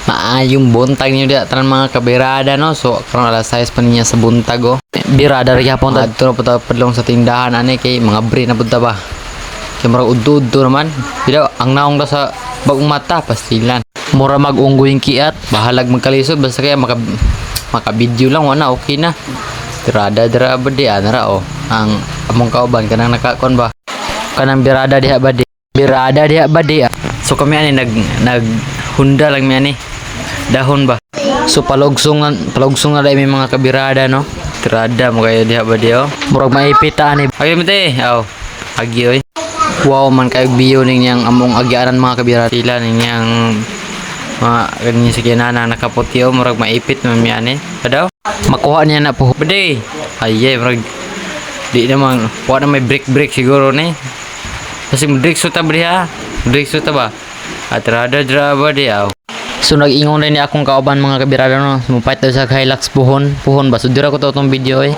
Maayong buntag niyo diya tanan mga kabirada no. So karon alas 6 pa niya sa buntag oh. Birada ri gyapon ta adto pa ta padlong sa tindahan ani kay mga bre na punta ba. Kay murag udto naman. Bila ang naong da sa bagong mata pastilan. Mura mag-unggoy yung kiat, bahalag magkalisod basta kaya maka video lang wala okay na. Birada dira ba di anara oh. Ang among kauban kanang nakakon ba. Kanang birada diha ba di. Birada diha ba di. So kami ani nag hunda lang mi ani. Dahon ba. So palugsungan dai may mga kabirada no. Tirada mo kayo diha ba di oh. Murag maipita ani. Agi mi te. Aw. Agi oy. Wow man kay biyo ning yang among agianan mga kabirada sila ning yang mga ganyan sa kinana nakaputi oh. Murag maipit man mi ani. Kadaw. Makuha niya na po. Bade. Ay murag di naman wa na may break siguro ni. Kasi break suta ba diha? Break suta ba? At rada ba diha? So nag-ingon rin ni akong kauban mga kabirada no. Sumupait daw sa Hilux puhon ba. So dira ko to tong video eh.